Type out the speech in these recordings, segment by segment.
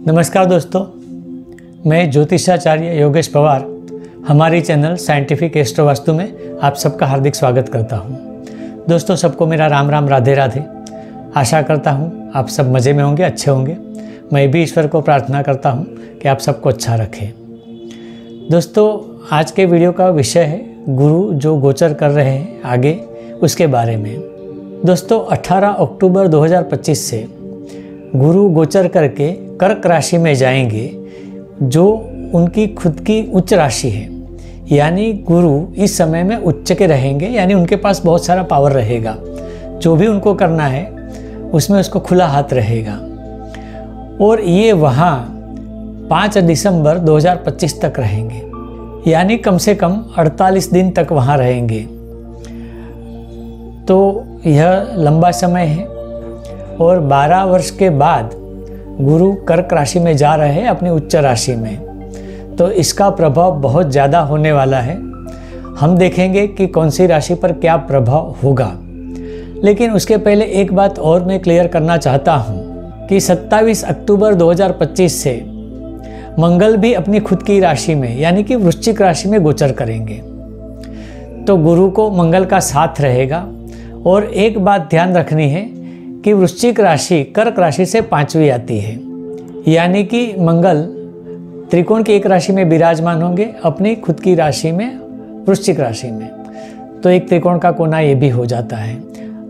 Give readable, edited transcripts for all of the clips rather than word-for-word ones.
नमस्कार दोस्तों, मैं ज्योतिषाचार्य योगेश पवार हमारी चैनल साइंटिफिक एस्ट्रो वास्तु में आप सबका हार्दिक स्वागत करता हूं। दोस्तों, सबको मेरा राम राम राधे राधे। आशा करता हूं आप सब मज़े में होंगे, अच्छे होंगे। मैं भी ईश्वर को प्रार्थना करता हूं कि आप सबको अच्छा रखें। दोस्तों, आज के वीडियो का विषय है गुरु जो गोचर कर रहे हैं आगे, उसके बारे में। दोस्तों, 18 अक्टूबर 2025 से गुरु गोचर करके कर्क राशि में जाएंगे, जो उनकी खुद की उच्च राशि है। यानी गुरु इस समय में उच्च के रहेंगे, यानी उनके पास बहुत सारा पावर रहेगा। जो भी उनको करना है उसमें उसको खुला हाथ रहेगा। और ये वहाँ 5 दिसंबर 2025 तक रहेंगे, यानी कम से कम 48 दिन तक वहाँ रहेंगे। तो यह लंबा समय है। और 12 वर्ष के बाद गुरु कर्क राशि में जा रहे हैं, अपनी उच्च राशि में। तो इसका प्रभाव बहुत ज़्यादा होने वाला है। हम देखेंगे कि कौन सी राशि पर क्या प्रभाव होगा। लेकिन उसके पहले एक बात और मैं क्लियर करना चाहता हूँ कि 27 अक्टूबर 2025 से मंगल भी अपनी खुद की राशि में, यानी कि वृश्चिक राशि में गोचर करेंगे। तो गुरु को मंगल का साथ रहेगा। और एक बात ध्यान रखनी है कि वृश्चिक राशि कर्क राशि से 5वीं आती है, यानी कि मंगल त्रिकोण की एक राशि में विराजमान होंगे, अपनी खुद की राशि में, वृश्चिक राशि में। तो एक त्रिकोण का कोना ये भी हो जाता है।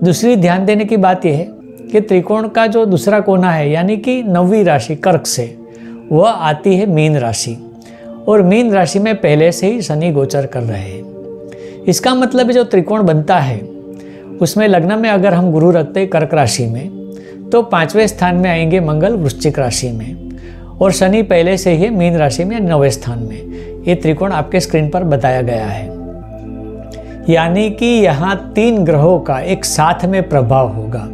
दूसरी ध्यान देने की बात यह है कि त्रिकोण का जो दूसरा कोना है, यानी कि 9वीं राशि कर्क से, वह आती है मीन राशि। और मीन राशि में पहले से ही शनि गोचर कर रहे हैं। इसका मतलब है जो त्रिकोण बनता है उसमें लग्न में अगर हम गुरु रखते हैं कर्क राशि में, तो 5वें स्थान में आएंगे मंगल वृश्चिक राशि में, और शनि पहले से ही मीन राशि में 9वें स्थान में। ये त्रिकोण आपके स्क्रीन पर बताया गया है। यानी कि यहाँ 3 ग्रहों का एक साथ में प्रभाव होगा।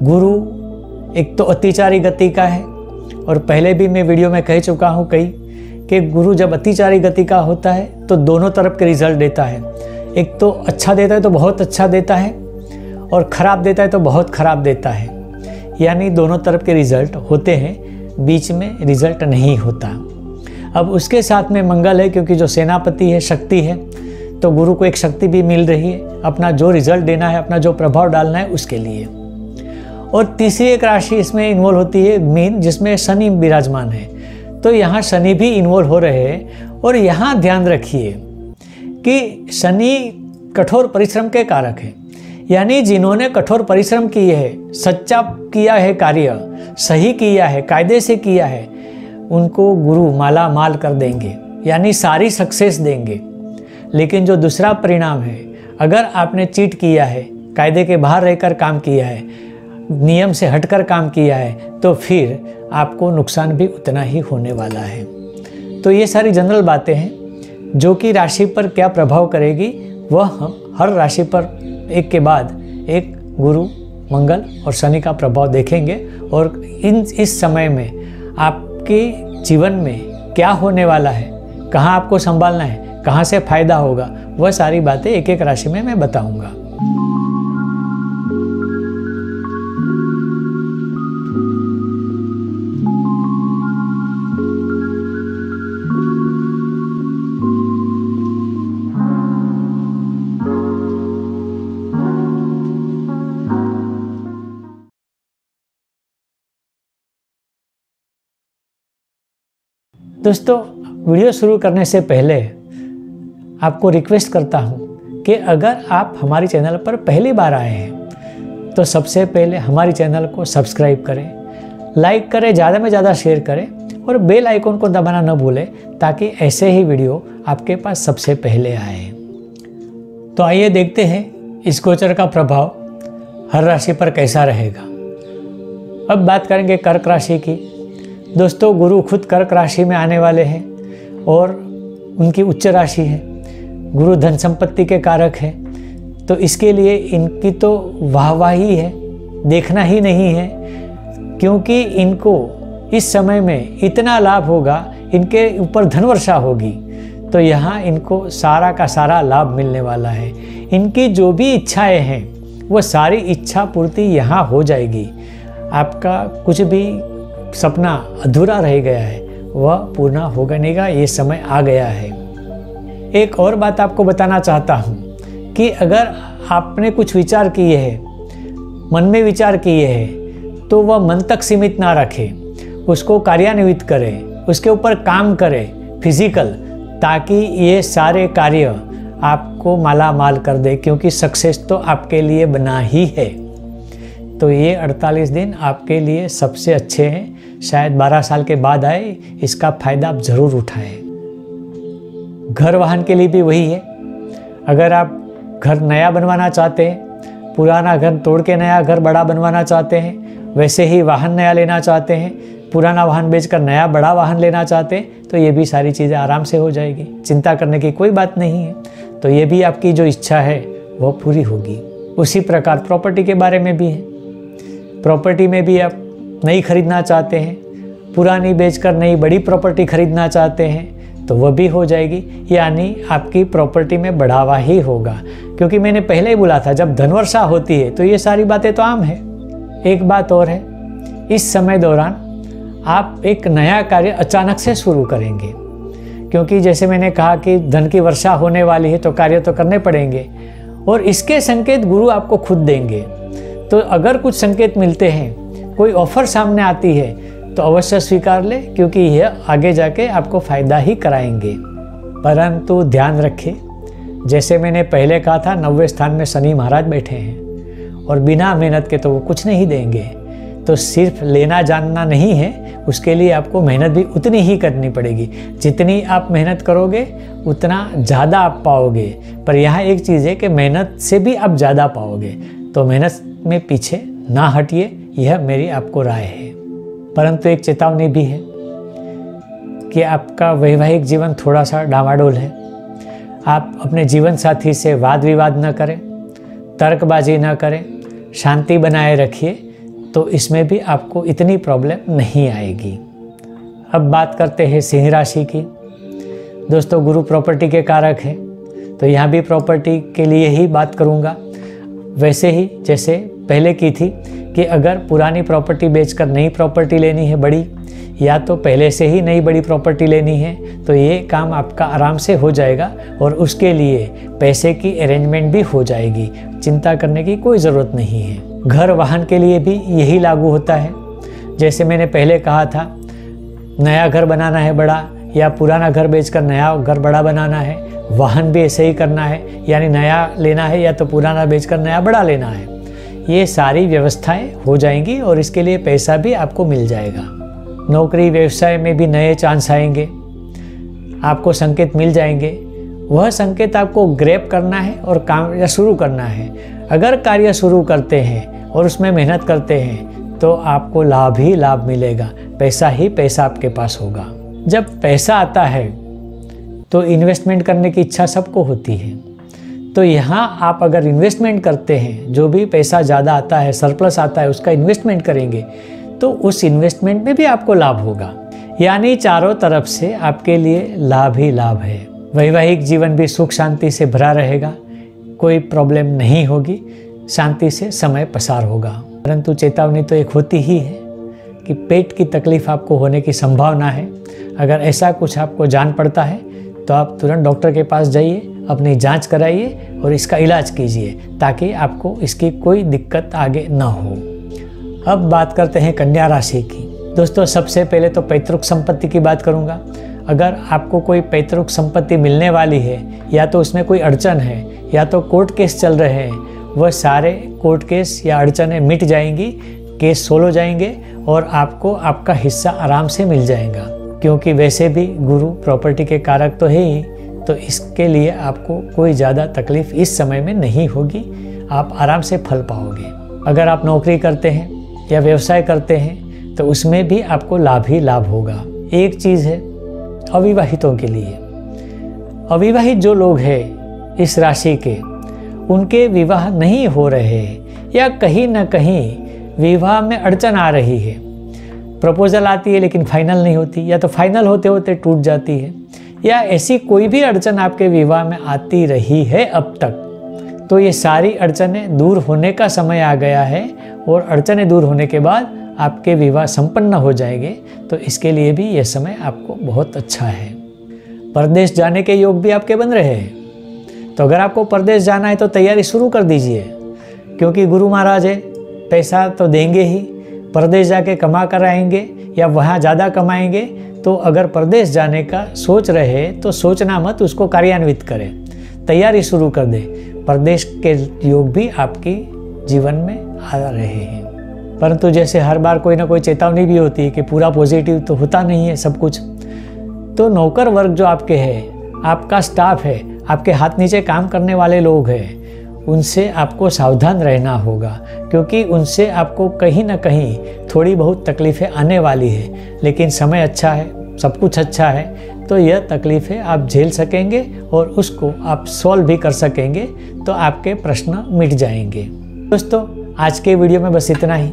गुरु एक तो अतिचारी गति का है, और पहले भी मैं वीडियो में कह चुका हूँ कई कि गुरु जब अतिचारी गति का होता है तो दोनों तरफ के रिजल्ट देता है। एक तो अच्छा देता है तो बहुत अच्छा देता है, और ख़राब देता है तो बहुत ख़राब देता है। यानी दोनों तरफ के रिजल्ट होते हैं, बीच में रिजल्ट नहीं होता। अब उसके साथ में मंगल है, क्योंकि जो सेनापति है, शक्ति है, तो गुरु को एक शक्ति भी मिल रही है अपना जो रिजल्ट देना है, अपना जो प्रभाव डालना है उसके लिए। और तीसरी एक राशि इसमें इन्वॉल्व होती है मीन, जिसमें शनि विराजमान है। तो यहाँ शनि भी इन्वॉल्व हो रहे हैं। और यहाँ ध्यान रखिए कि शनि कठोर परिश्रम के कारक है। यानी जिन्होंने कठोर परिश्रम किए है, सच्चा किया है कार्य, सही किया है, कायदे से किया है, उनको गुरु माला माल कर देंगे, यानी सारी सक्सेस देंगे। लेकिन जो दूसरा परिणाम है, अगर आपने चीट किया है, कायदे के बाहर रहकर काम किया है, नियम से हटकर काम किया है, तो फिर आपको नुकसान भी उतना ही होने वाला है। तो ये सारी जनरल बातें हैं जो कि राशि पर क्या प्रभाव करेगी, वह हम हर राशि पर एक के बाद एक गुरु, मंगल और शनि का प्रभाव देखेंगे। और इस समय में आपके जीवन में क्या होने वाला है, कहाँ आपको संभालना है, कहाँ से फायदा होगा, वह सारी बातें एक एक राशि में मैं बताऊंगा। दोस्तों, वीडियो शुरू करने से पहले आपको रिक्वेस्ट करता हूं कि अगर आप हमारी चैनल पर पहली बार आए हैं तो सबसे पहले हमारी चैनल को सब्सक्राइब करें, लाइक करें, ज़्यादा में ज़्यादा शेयर करें, और बेल आइकन को दबाना न भूलें, ताकि ऐसे ही वीडियो आपके पास सबसे पहले आए। तो आइए देखते हैं इस गोचर का प्रभाव हर राशि पर कैसा रहेगा। अब बात करेंगे कर्क राशि की। दोस्तों, गुरु खुद कर्क राशि में आने वाले हैं और उनकी उच्च राशि है। गुरु धन संपत्ति के कारक है, तो इसके लिए इनकी तो वाहवाही है, देखना ही नहीं है, क्योंकि इनको इस समय में इतना लाभ होगा, इनके ऊपर धन वर्षा होगी। तो यहाँ इनको सारा का सारा लाभ मिलने वाला है। इनकी जो भी इच्छाएं हैं वो सारी इच्छा पूर्ति यहाँ हो जाएगी। आपका कुछ भी सपना अधूरा रह गया है वह पूर्ण होने का ये समय आ गया है। एक और बात आपको बताना चाहता हूँ कि अगर आपने कुछ विचार किए हैं, मन में विचार किए हैं, तो वह मन तक सीमित ना रखे, उसको कार्यान्वित करें, उसके ऊपर काम करें फिजिकल, ताकि ये सारे कार्य आपको माला माल कर दे, क्योंकि सक्सेस तो आपके लिए बना ही है। तो ये 48 दिन आपके लिए सबसे अच्छे हैं, शायद 12 साल के बाद आए, इसका फ़ायदा आप ज़रूर उठाएं। घर वाहन के लिए भी वही है। अगर आप घर नया बनवाना चाहते हैं, पुराना घर तोड़ के नया घर बड़ा बनवाना चाहते हैं, वैसे ही वाहन नया लेना चाहते हैं, पुराना वाहन बेचकर नया बड़ा वाहन लेना चाहते हैं, तो ये भी सारी चीज़ें आराम से हो जाएगी, चिंता करने की कोई बात नहीं है। तो ये भी आपकी जो इच्छा है वो पूरी होगी। उसी प्रकार प्रॉपर्टी के बारे में भी है। प्रॉपर्टी में भी आप नई खरीदना चाहते हैं, पुरानी बेचकर नई बड़ी प्रॉपर्टी खरीदना चाहते हैं, तो वह भी हो जाएगी, यानी आपकी प्रॉपर्टी में बढ़ावा ही होगा। क्योंकि मैंने पहले ही बोला था, जब धनवर्षा होती है तो ये सारी बातें तो आम है। एक बात और है, इस समय दौरान आप एक नया कार्य अचानक से शुरू करेंगे, क्योंकि जैसे मैंने कहा कि धन की वर्षा होने वाली है, तो कार्य तो करने पड़ेंगे, और इसके संकेत गुरु आपको खुद देंगे। तो अगर कुछ संकेत मिलते हैं, कोई ऑफर सामने आती है, तो अवश्य स्वीकार ले, क्योंकि यह आगे जाके आपको फ़ायदा ही कराएंगे। परंतु ध्यान रखें, जैसे मैंने पहले कहा था, 90वें स्थान में शनि महाराज बैठे हैं और बिना मेहनत के तो वो कुछ नहीं देंगे। तो सिर्फ लेना जानना नहीं है, उसके लिए आपको मेहनत भी उतनी ही करनी पड़ेगी। जितनी आप मेहनत करोगे उतना ज़्यादा आप पाओगे। पर यहाँ एक चीज़ है कि मेहनत से भी आप ज़्यादा पाओगे। तो मेहनत में पीछे ना हटिए, यह मेरी आपको राय है। परंतु एक चेतावनी भी है कि आपका वैवाहिक जीवन थोड़ा सा डामाडोल है। आप अपने जीवन साथी से वाद विवाद न करें, तर्कबाजी न करें, शांति बनाए रखिए, तो इसमें भी आपको इतनी प्रॉब्लम नहीं आएगी। अब बात करते हैं सिंह राशि की। दोस्तों, गुरु प्रॉपर्टी के कारक है, तो यहाँ भी प्रॉपर्टी के लिए ही बात करूँगा। वैसे ही जैसे पहले की थी कि अगर पुरानी प्रॉपर्टी बेचकर नई प्रॉपर्टी लेनी है बड़ी, या तो पहले से ही नई बड़ी प्रॉपर्टी लेनी है, तो ये काम आपका आराम से हो जाएगा और उसके लिए पैसे की अरेंजमेंट भी हो जाएगी। चिंता करने की कोई ज़रूरत नहीं है। घर वाहन के लिए भी यही लागू होता है। जैसे मैंने पहले कहा था, नया घर बनाना है बड़ा, या पुराना घर बेचकर नया घर बड़ा बनाना है, वाहन भी ऐसे ही करना है, यानी नया लेना है या तो पुराना बेचकर नया बड़ा लेना है। ये सारी व्यवस्थाएं हो जाएंगी और इसके लिए पैसा भी आपको मिल जाएगा। नौकरी व्यवसाय में भी नए चांस आएंगे, आपको संकेत मिल जाएंगे। वह संकेत आपको ग्रैब करना है और काम शुरू करना है। अगर कार्य शुरू करते हैं और उसमें मेहनत करते हैं, तो आपको लाभ ही लाभ मिलेगा, पैसा ही पैसा आपके पास होगा। जब पैसा आता है तो इन्वेस्टमेंट करने की इच्छा सबको होती है। तो यहाँ आप अगर इन्वेस्टमेंट करते हैं, जो भी पैसा ज़्यादा आता है, सरप्लस आता है, उसका इन्वेस्टमेंट करेंगे, तो उस इन्वेस्टमेंट में भी आपको लाभ होगा। यानी चारों तरफ से आपके लिए लाभ ही लाभ है। वैवाहिक जीवन भी सुख शांति से भरा रहेगा, कोई प्रॉब्लम नहीं होगी, शांति से समय पसार होगा। परंतु चेतावनी तो एक होती ही है कि पेट की तकलीफ आपको होने की संभावना है। अगर ऐसा कुछ आपको जान पड़ता है तो आप तुरंत डॉक्टर के पास जाइए, अपनी जांच कराइए और इसका इलाज कीजिए, ताकि आपको इसकी कोई दिक्कत आगे ना हो। अब बात करते हैं कन्या राशि की। दोस्तों, सबसे पहले तो पैतृक संपत्ति की बात करूंगा। अगर आपको कोई पैतृक संपत्ति मिलने वाली है, या तो उसमें कोई अड़चन है, या तो कोर्ट केस चल रहे हैं, वह सारे कोर्ट केस या अड़चनें मिट जाएंगी, केस सोल्व हो जाएंगे और आपको आपका हिस्सा आराम से मिल जाएगा। क्योंकि वैसे भी गुरु प्रॉपर्टी के कारक तो है ही, तो इसके लिए आपको कोई ज़्यादा तकलीफ इस समय में नहीं होगी, आप आराम से फल पाओगे। अगर आप नौकरी करते हैं या व्यवसाय करते हैं, तो उसमें भी आपको लाभ ही लाभ होगा। एक चीज़ है अविवाहितों के लिए। अविवाहित जो लोग हैं इस राशि के, उनके विवाह नहीं हो रहे हैं, या कहीं ना कहीं विवाह में अड़चन आ रही है। प्रपोजल आती है लेकिन फाइनल नहीं होती, या तो फाइनल होते होते टूट जाती है, या ऐसी कोई भी अड़चन आपके विवाह में आती रही है अब तक, तो ये सारी अड़चनें दूर होने का समय आ गया है। और अड़चनें दूर होने के बाद आपके विवाह संपन्न हो जाएंगे, तो इसके लिए भी यह समय आपको बहुत अच्छा है। परदेश जाने के योग भी आपके बन रहे हैं। तो अगर आपको परदेश जाना है तो तैयारी शुरू कर दीजिए, क्योंकि गुरु महाराज है, पैसा तो देंगे ही, परदेश जाके कमा कर आएंगे या वहाँ ज़्यादा कमाएंगे। तो अगर परदेश जाने का सोच रहे तो सोचना मत, उसको कार्यान्वित करें, तैयारी शुरू कर दे। परदेश के योग भी आपके जीवन में आ रहे हैं, परंतु जैसे हर बार कोई ना कोई चेतावनी भी होती है कि पूरा पॉजिटिव तो होता नहीं है सब कुछ। तो नौकर वर्ग जो आपके हैं, आपका स्टाफ है, आपके हाथ नीचे काम करने वाले लोग हैं, उनसे आपको सावधान रहना होगा, क्योंकि उनसे आपको कहीं ना कहीं थोड़ी बहुत तकलीफ़ें आने वाली है। लेकिन समय अच्छा है, सब कुछ अच्छा है, तो यह तकलीफ़ें आप झेल सकेंगे और उसको आप सॉल्व भी कर सकेंगे, तो आपके प्रश्न मिट जाएंगे। दोस्तों, आज के वीडियो में बस इतना ही।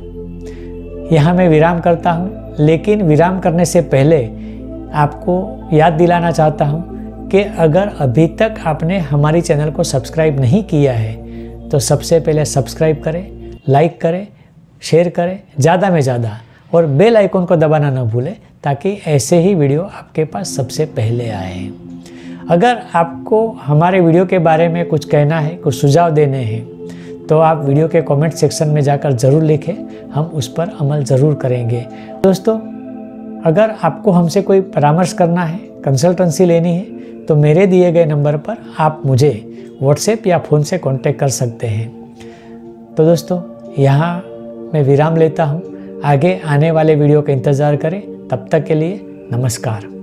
यहाँ मैं विराम करता हूँ, लेकिन विराम करने से पहले आपको याद दिलाना चाहता हूँ कि अगर अभी तक आपने हमारी चैनल को सब्सक्राइब नहीं किया है तो सबसे पहले सब्सक्राइब करें, लाइक करें, शेयर करें ज़्यादा में ज़्यादा, और बेल आइकन को दबाना न भूलें, ताकि ऐसे ही वीडियो आपके पास सबसे पहले आए। अगर आपको हमारे वीडियो के बारे में कुछ कहना है, कुछ सुझाव देने हैं, तो आप वीडियो के कमेंट सेक्शन में जाकर ज़रूर लिखें, हम उस पर अमल ज़रूर करेंगे। दोस्तों, अगर आपको हमसे कोई परामर्श करना है, कंसल्टेंसी लेनी है, तो मेरे दिए गए नंबर पर आप मुझे व्हाट्सएप या फ़ोन से कांटेक्ट कर सकते हैं। तो दोस्तों, यहाँ मैं विराम लेता हूँ। आगे आने वाले वीडियो का इंतज़ार करें। तब तक के लिए नमस्कार।